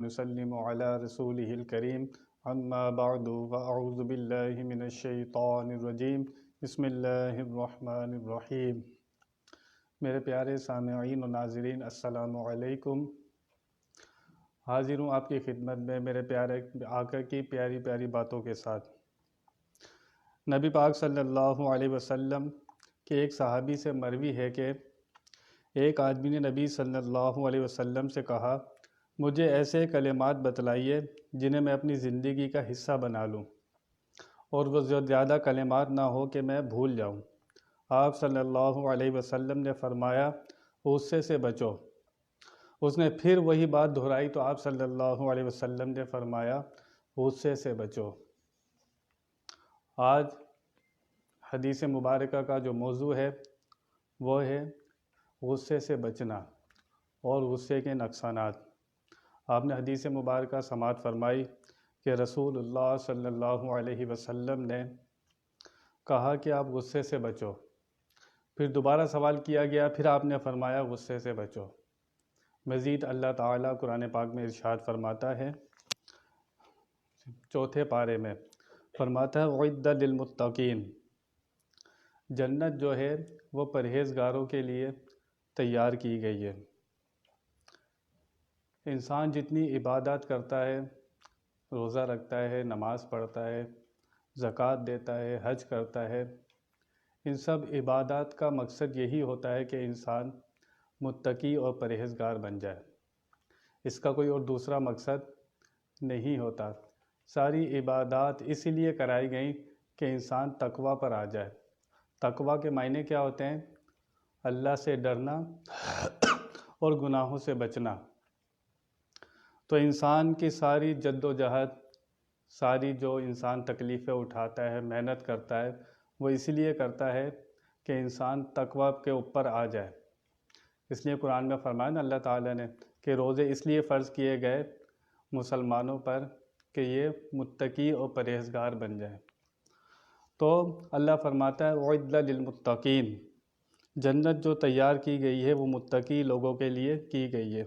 نسلم على رسوله الكريم اما بعد فاعوذ باللہ من الشیطان الرجیم بسم اللہ الرحمن الرحیم۔ میرے پیارے سامعین و ناظرین، السلام علیکم۔ حاضر ہوں آپ کی خدمت میں میرے پیارے آقا کی پیاری پیاری باتوں کے ساتھ۔ نبی پاک صلی اللہ علیہ وسلم کے ایک صحابی سے مروی ہے کہ ایک آدمی نے نبی صلی اللہ علیہ وسلم سے کہا، مجھے ایسے کلمات بتلائیے جنہیں میں اپنی زندگی کا حصہ بنا لوں اور وہ زیادہ کلمات نہ ہو کہ میں بھول جاؤں۔ آپ صلی اللہ علیہ وسلم نے فرمایا، غصے سے بچو۔ اس نے پھر وہی بات دہرائی تو آپ صلی اللہ علیہ وسلم نے فرمایا، غصے سے بچو۔ آج حدیث مبارکہ کا جو موضوع ہے وہ ہے غصے سے بچنا اور غصے کے نقصانات۔ آپ نے حدیث مبارکہ سماعت فرمائی کہ رسول اللہ صلی اللہ علیہ وسلم نے کہا کہ آپ غصے سے بچو۔ پھر دوبارہ سوال کیا گیا، پھر آپ نے فرمایا غصے سے بچو۔ مزید اللہ تعالیٰ قرآن پاک میں ارشاد فرماتا ہے، چوتھے پارے میں فرماتا ہے، اعدت للمتقین۔ جنت جو ہے وہ پرہیزگاروں کے لیے تیار کی گئی ہے۔ انسان جتنی عبادات کرتا ہے، روزہ رکھتا ہے، نماز پڑھتا ہے، زکوٰۃ دیتا ہے، حج کرتا ہے، ان سب عبادات کا مقصد یہی ہوتا ہے کہ انسان متقی اور پرہیزگار بن جائے۔ اس کا کوئی اور دوسرا مقصد نہیں ہوتا۔ ساری عبادات اسی لیے کرائی گئیں کہ انسان تقویٰ پر آ جائے۔ تقویٰ کے معنی کیا ہوتے ہیں؟ اللہ سے ڈرنا اور گناہوں سے بچنا۔ تو انسان کی ساری جد و جہد، ساری جو انسان تکلیفیں اٹھاتا ہے، محنت کرتا ہے، وہ اسی لیے کرتا ہے کہ انسان تقویٰ کے اوپر آ جائے۔ اس لیے قرآن میں فرمایا نا اللہ تعالیٰ نے کہ روزے اس لیے فرض کیے گئے مسلمانوں پر کہ یہ متقی اور پرہیزگار بن جائیں۔ تو اللہ فرماتا ہے اعدت للمتقین، جنت جو تیار کی گئی ہے وہ متقی لوگوں کے لیے کی گئی ہے۔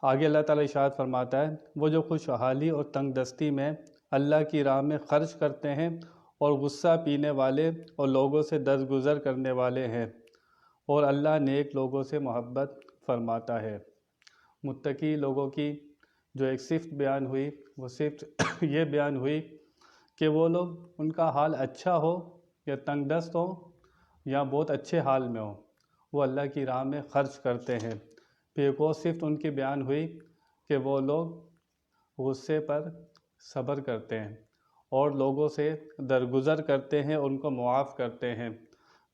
آگے اللہ تعالیٰ ارشاد فرماتا ہے، وہ جو خوشحالی اور تنگ دستی میں اللہ کی راہ میں خرچ کرتے ہیں اور غصہ پینے والے اور لوگوں سے درگزر کرنے والے ہیں، اور اللہ نیک لوگوں سے محبت فرماتا ہے۔ متقی لوگوں کی جو ایک صفت بیان ہوئی، وہ صفت یہ بیان ہوئی کہ وہ لوگ، ان کا حال اچھا ہو یا تنگ دست ہو یا بہت اچھے حال میں ہو، وہ اللہ کی راہ میں خرچ کرتے ہیں۔ پھر ایک اور صفت ان کی بیان ہوئی کہ وہ لوگ غصے پر صبر کرتے ہیں اور لوگوں سے درگزر کرتے ہیں، ان کو معاف کرتے ہیں۔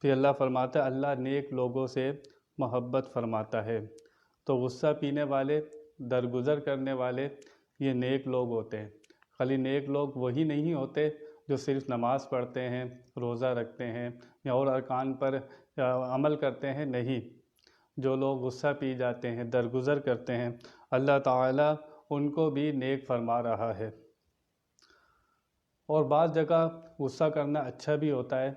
پھر اللہ فرماتا ہے، اللہ نیک لوگوں سے محبت فرماتا ہے۔ تو غصہ پینے والے، درگزر کرنے والے، یہ نیک لوگ ہوتے ہیں۔ خالی نیک لوگ وہی نہیں ہوتے جو صرف نماز پڑھتے ہیں، روزہ رکھتے ہیں یا اور ارکان پر عمل کرتے ہیں، نہیں۔ جو لوگ غصہ پی جاتے ہیں، درگزر کرتے ہیں، اللہ تعالیٰ ان کو بھی نیک فرما رہا ہے۔ اور بعض جگہ غصہ کرنا اچھا بھی ہوتا ہے۔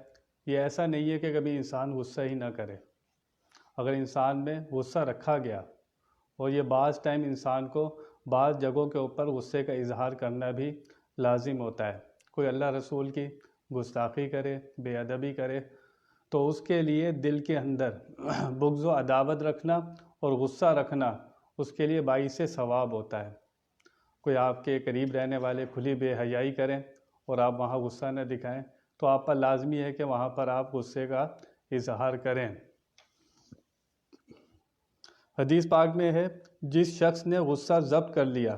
یہ ایسا نہیں ہے کہ کبھی انسان غصہ ہی نہ کرے۔ اگر انسان میں غصہ رکھا گیا، اور یہ بعض ٹائم انسان کو بعض جگہوں کے اوپر غصے کا اظہار کرنا بھی لازم ہوتا ہے۔ کوئی اللہ رسول کی گستاخی کرے، بے ادبی کرے، تو اس کے لیے دل کے اندر بغض و عداوت رکھنا اور غصہ رکھنا اس کے لیے باعث ثواب ہوتا ہے۔ کوئی آپ کے قریب رہنے والے کھلی بے حیائی کریں اور آپ وہاں غصہ نہ دکھائیں، تو آپ پر لازمی ہے کہ وہاں پر آپ غصے کا اظہار کریں۔ حدیث پاک میں ہے، جس شخص نے غصہ ضبط کر لیا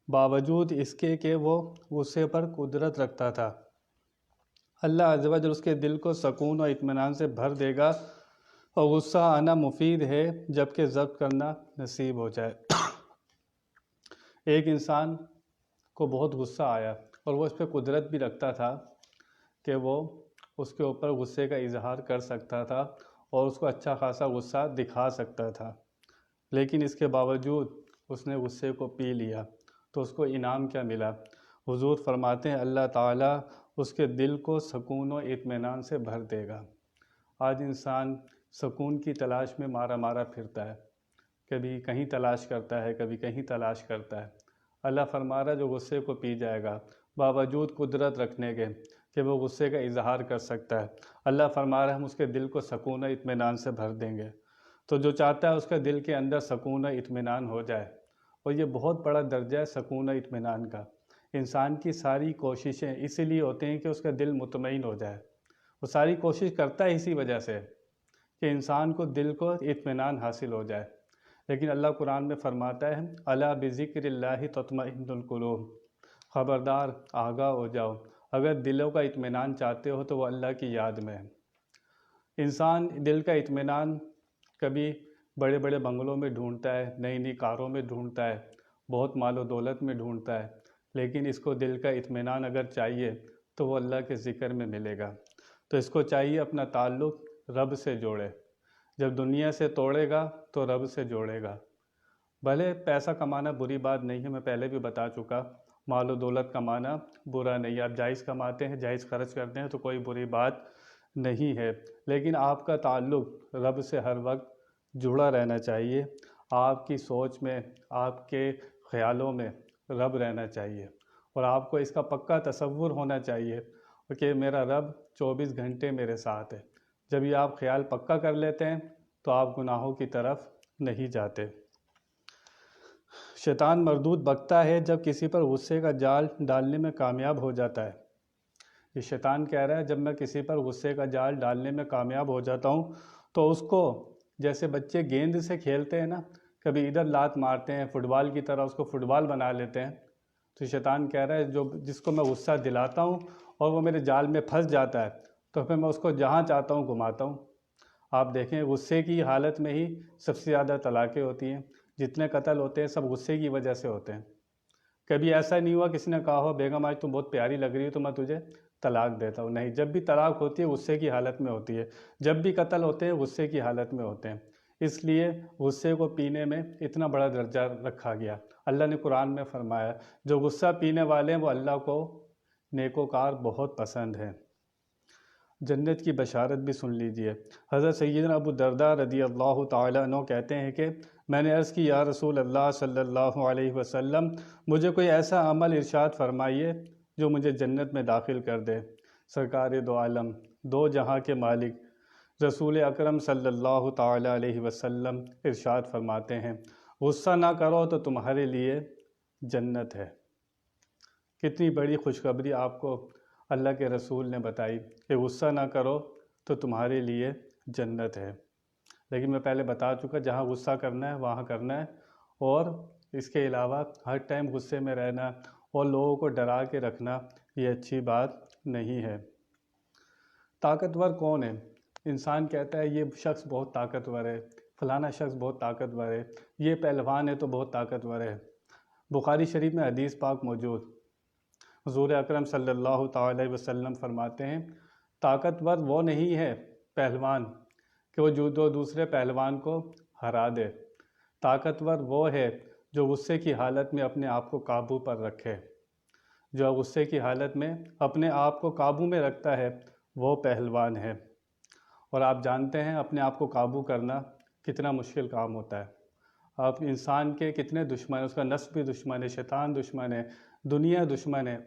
باوجود اس کے کہ وہ غصے پر قدرت رکھتا تھا، اللہ عز و جل اس کے دل کو سکون و اطمینان سے بھر دے گا، اور غصہ آنا مفید ہے جبکہ ضبط کرنا نصیب ہو جائے۔ ایک انسان کو بہت غصہ آیا اور وہ اس پہ قدرت بھی رکھتا تھا کہ وہ اس کے اوپر غصے کا اظہار کر سکتا تھا اور اس کو اچھا خاصا غصہ دکھا سکتا تھا، لیکن اس کے باوجود اس نے غصے کو پی لیا، تو اس کو انعام کیا ملا؟ حضور فرماتے ہیں اللہ تعالیٰ اس کے دل کو سکون و اطمینان سے بھر دے گا۔ آج انسان سکون کی تلاش میں مارا مارا پھرتا ہے، کبھی کہیں تلاش کرتا ہے، کبھی کہیں تلاش کرتا ہے۔ اللہ فرما رہا ہے جو غصے کو پی جائے گا باوجود قدرت رکھنے کے کہ وہ غصے کا اظہار کر سکتا ہے، اللہ فرما رہا ہے ہم اس کے دل کو سکون و اطمینان سے بھر دیں گے۔ تو جو چاہتا ہے اس کے دل کے اندر سکون و اطمینان ہو جائے، اور یہ بہت بڑا درجہ ہے سکون و اطمینان کا۔ انسان کی ساری کوششیں اسی لیے ہوتی ہیں کہ اس کا دل مطمئن ہو جائے، وہ ساری کوشش کرتا ہے اسی وجہ سے کہ انسان کو دل کو اطمینان حاصل ہو جائے۔ لیکن اللہ قرآن میں فرماتا ہے الا بذکر اللہ تطمئن القلوب، خبردار آگاہ ہو جاؤ، اگر دلوں کا اطمینان چاہتے ہو تو وہ اللہ کی یاد میں ہے۔ انسان دل کا اطمینان کبھی بڑے بڑے بنگلوں میں ڈھونڈتا ہے، نئی نئی کاروں میں ڈھونڈتا ہے، بہت مال و دولت میں ڈھونڈتا ہے، لیکن اس کو دل کا اطمینان اگر چاہیے تو وہ اللہ کے ذکر میں ملے گا۔ تو اس کو چاہیے اپنا تعلق رب سے جوڑے، جب دنیا سے توڑے گا تو رب سے جوڑے گا۔ بھلے پیسہ کمانا بری بات نہیں ہے، میں پہلے بھی بتا چکا، مال و دولت کمانا برا نہیں ہے، آپ جائز کماتے ہیں، جائز خرچ کرتے ہیں تو کوئی بری بات نہیں ہے، لیکن آپ کا تعلق رب سے ہر وقت جڑا رہنا چاہیے، آپ کی سوچ میں، آپ کے خیالوں میں رب رہنا چاہیے، اور آپ کو اس کا پکا تصور ہونا چاہیے کہ میرا رب 24 گھنٹے میرے ساتھ ہے۔ جب یہ آپ خیال پکا کر لیتے ہیں تو آپ گناہوں کی طرف نہیں جاتے۔ شیطان مردود بکتا ہے جب کسی پر غصے کا جال ڈالنے میں کامیاب ہو جاتا ہے۔ یہ شیطان کہہ رہا ہے جب میں کسی پر غصے کا جال ڈالنے میں کامیاب ہو جاتا ہوں تو اس کو، جیسے بچے گیند سے کھیلتے ہیں نا، کبھی ادھر لات مارتے ہیں، فٹ بال کی طرح اس کو فٹ بال بنا لیتے ہیں، تو شیطان کہہ رہا ہے جس کو میں غصہ دلاتا ہوں اور وہ میرے جال میں پھنس جاتا ہے تو پھر میں اس کو جہاں چاہتا ہوں گھماتا ہوں۔ آپ دیکھیں غصے کی حالت میں ہی سب سے زیادہ طلاقیں ہوتی ہیں، جتنے قتل ہوتے ہیں سب غصے کی وجہ سے ہوتے ہیں۔ کبھی ایسا نہیں ہوا کسی نے کہا ہو بیگم آج تم بہت پیاری لگ رہی ہو تو میں تجھے طلاق دیتا ہوں، نہیں، جب بھی طلاق ہوتی ہے غصے کی حالت میں ہوتی ہے، جب بھی قتل ہوتے ہیں غصے کی حالت میں ہوتے ہیں۔ اس لیے غصے کو پینے میں اتنا بڑا درجہ رکھا گیا۔ اللہ نے قرآن میں فرمایا جو غصہ پینے والے ہیں وہ اللہ کو نیکوکار بہت پسند ہیں۔ جنت کی بشارت بھی سن لیجئے۔ حضرت سیدنا ابو الدرداء رضی اللہ تعالیٰ عنہ کہتے ہیں کہ میں نے عرض کی یا رسول اللہ صلی اللہ علیہ وسلم مجھے کوئی ایسا عمل ارشاد فرمائیے جو مجھے جنت میں داخل کر دے۔ سرکار دو عالم، دو جہاں کے مالک رسول اکرم صلی اللہ تعالیٰ علیہ وسلم ارشاد فرماتے ہیں غصہ نہ کرو تو تمہارے لیے جنت ہے۔ کتنی بڑی خوشخبری آپ کو اللہ کے رسول نے بتائی کہ غصہ نہ کرو تو تمہارے لیے جنت ہے۔ لیکن میں پہلے بتا چکا جہاں غصہ کرنا ہے وہاں کرنا ہے، اور اس کے علاوہ ہر ٹائم غصے میں رہنا اور لوگوں کو ڈرا کے رکھنا یہ اچھی بات نہیں ہے۔ طاقتور کون ہے؟ انسان کہتا ہے یہ شخص بہت طاقتور ہے، فلانا شخص بہت طاقتور ہے، یہ پہلوان ہے تو بہت طاقتور ہے۔ بخاری شریف میں حدیث پاک موجود، حضور اکرم صلی اللہ تعالی وسلم فرماتے ہیں طاقتور وہ نہیں ہے پہلوان کہ وہ جو دوسرے پہلوان کو ہرا دے، طاقتور وہ ہے جو غصے کی حالت میں اپنے آپ کو قابو پر رکھے، جو غصے کی حالت میں اپنے آپ کو قابو میں رکھتا ہے وہ پہلوان ہے۔ اور آپ جانتے ہیں اپنے آپ کو قابو کرنا کتنا مشکل کام ہوتا ہے۔ آپ انسان کے کتنے دشمن ہیں، اس کا نفس بھی دشمن ہے، شیطان دشمن ہے، دنیا دشمن ہے،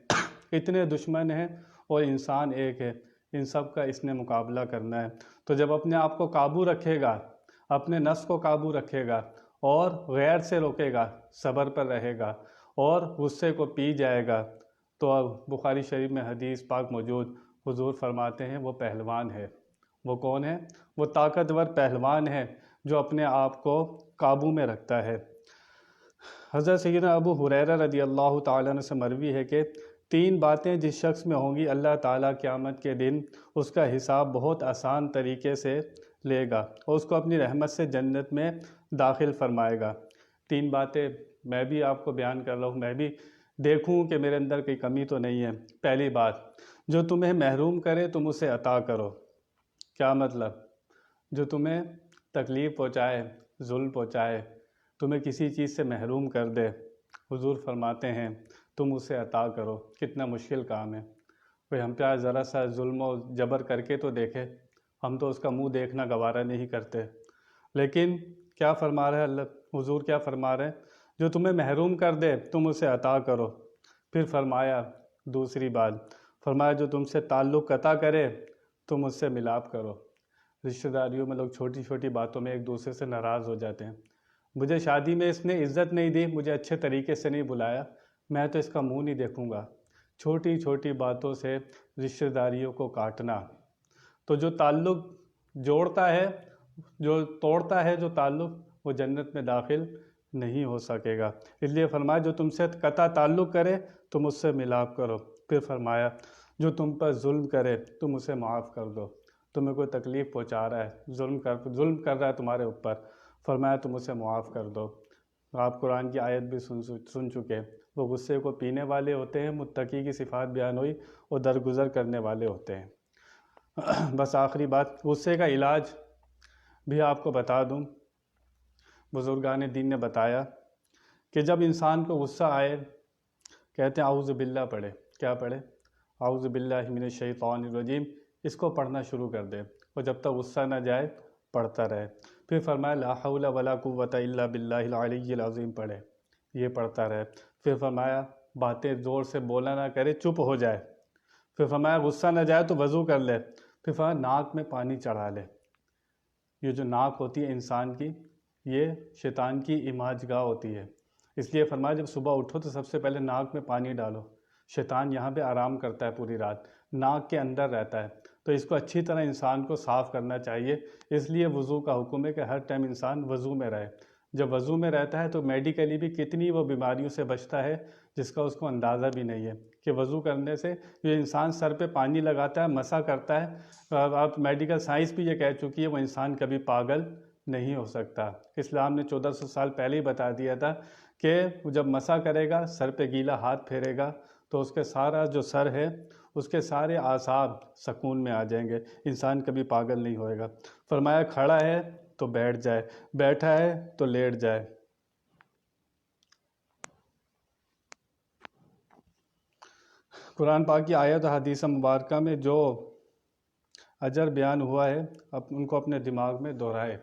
اتنے دشمن ہیں اور انسان ایک ہے، ان سب کا اس نے مقابلہ کرنا ہے۔ تو جب اپنے آپ کو قابو رکھے گا، اپنے نفس کو قابو رکھے گا اور غیر سے روکے گا، صبر پر رہے گا اور غصے کو پی جائے گا، تو بخاری شریف میں حدیث پاک موجود، حضور فرماتے ہیں وہ پہلوان ہے۔ وہ کون ہے؟ وہ طاقتور پہلوان ہے جو اپنے آپ کو قابو میں رکھتا ہے۔ حضرت سیدنا ابو ہریرہ رضی اللہ تعالیٰ عنہ سے مروی ہے کہ 3 باتیں جس شخص میں ہوں گی اللہ تعالیٰ قیامت کے دن اس کا حساب بہت آسان طریقے سے لے گا اور اس کو اپنی رحمت سے جنت میں داخل فرمائے گا۔ 3 باتیں میں بھی آپ کو بیان کر رہا ہوں، میں بھی دیکھوں کہ میرے اندر کوئی کمی تو نہیں ہے۔ پہلی بات، جو تمہیں محروم کرے تم اسے عطا کرو۔ کیا مطلب؟ جو تمہیں تکلیف پہنچائے، ظلم پہنچائے، تمہیں کسی چیز سے محروم کر دے، حضور فرماتے ہیں تم اسے عطا کرو۔ کتنا مشکل کام ہے، کوئی ہم پہ ذرا سا ظلم و جبر کر کے تو دیکھے، ہم تو اس کا منہ دیکھنا گوارا نہیں کرتے۔ لیکن کیا فرما رہا ہے اللہ؟ حضور کیا فرما رہے ہیں؟ جو تمہیں محروم کر دے تم اسے عطا کرو۔ پھر فرمایا دوسری بات، فرمایا جو تم سے تعلق قطع کرے تم اس سے ملاپ کرو۔ رشتہ داریوں میں لوگ چھوٹی چھوٹی باتوں میں ایک دوسرے سے ناراض ہو جاتے ہیں۔ مجھے شادی میں اس نے عزت نہیں دی، مجھے اچھے طریقے سے نہیں بلایا، میں تو اس کا منہ نہیں دیکھوں گا۔ چھوٹی چھوٹی باتوں سے رشتہ داریوں کو کاٹنا، تو جو تعلق جوڑتا ہے، جو توڑتا ہے جو تعلق، وہ جنت میں داخل نہیں ہو سکے گا۔ اس لیے فرمایا جو تم سے قطع تعلق کرے تم اس سے ملاپ کرو۔ پھر فرمایا جو تم پر ظلم کرے تم اسے معاف کر دو۔ تمہیں کوئی تکلیف پہنچا رہا ہے، ظلم کر رہا ہے تمہارے اوپر، فرمایا تم اسے معاف کر دو۔ آپ قرآن کی آیت بھی سن چکے، وہ غصے کو پینے والے ہوتے ہیں، متقی کی صفات بیان ہوئی، وہ درگزر کرنے والے ہوتے ہیں۔ بس آخری بات، غصے کا علاج بھی آپ کو بتا دوں۔ بزرگان دین نے بتایا کہ جب انسان کو غصہ آئے، کہتے ہیں اعوذ باللہ پڑھے۔ کیا پڑھے؟ اعوذ باللہ من الشیطان الرجیم، اس کو پڑھنا شروع کر دے، اور جب تک غصہ نہ جائے پڑھتا رہے۔ پھر فرمایا لا حول ولا قوۃ الا باللہ العلی العظیم پڑھے، یہ پڑھتا رہے۔ پھر فرمایا باتیں زور سے بولا نہ کرے، چپ ہو جائے۔ پھر فرمایا غصہ نہ جائے تو وضو کر لے۔ پھر فرمایا ناک میں پانی چڑھا لے۔ یہ جو ناک ہوتی ہے انسان کی، یہ شیطان کی عماج گاہ ہوتی ہے، اس لیے فرمایا جب صبح اٹھو تو سب سے پہلے ناک میں پانی ڈالو۔ شیطان یہاں پہ آرام کرتا ہے پوری رات، ناک کے اندر رہتا ہے، تو اس کو اچھی طرح انسان کو صاف کرنا چاہیے۔ اس لیے وضو کا حکم ہے کہ ہر ٹائم انسان وضو میں رہے۔ جب وضو میں رہتا ہے تو میڈیکلی بھی کتنی وہ بیماریوں سے بچتا ہے جس کا اس کو اندازہ بھی نہیں ہے، کہ وضو کرنے سے جو انسان سر پہ پانی لگاتا ہے، مسح کرتا ہے، آپ میڈیکل سائنس بھی یہ کہہ چکی ہے، وہ انسان کبھی پاگل نہیں ہو سکتا۔ اسلام نے 1400 سال پہلے ہی بتا دیا تھا کہ جب مسح کرے گا، سر پہ گیلا ہاتھ پھیرے گا تو اس کے سارا جو سر ہے، اس کے سارے اعصاب سکون میں آ جائیں گے، انسان کبھی پاگل نہیں ہوئے گا۔ فرمایا کھڑا ہے تو بیٹھ جائے، بیٹھا ہے تو لیٹ جائے۔ قرآن پاک کی آیت و حدیث مبارکہ میں جو اجر بیان ہوا ہے، ان کو اپنے دماغ میں دہرائے۔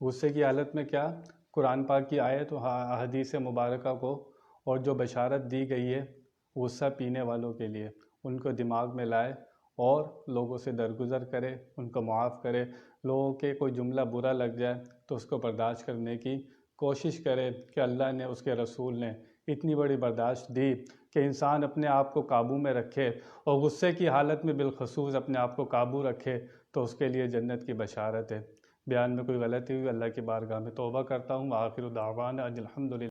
غصے کی حالت میں کیا قرآن پاک کی آیت و حدیث مبارکہ کو اور جو بشارت دی گئی ہے غصہ پینے والوں کے لیے، ان کو دماغ میں لائے اور لوگوں سے درگزر کرے، ان کو معاف کرے۔ لوگوں کے کوئی جملہ برا لگ جائے تو اس کو برداشت کرنے کی کوشش کرے کہ اللہ نے، اس کے رسول نے اتنی بڑی برداشت دی کہ انسان اپنے آپ کو قابو میں رکھے، اور غصے کی حالت میں بالخصوص اپنے آپ کو قابو رکھے تو اس کے لیے جنت کی بشارت ہے۔ بیان میں کوئی غلطی ہوئی اللہ کی بارگاہ میں توبہ کرتا ہوں۔ آخر دعوانا ان الحمدللہ۔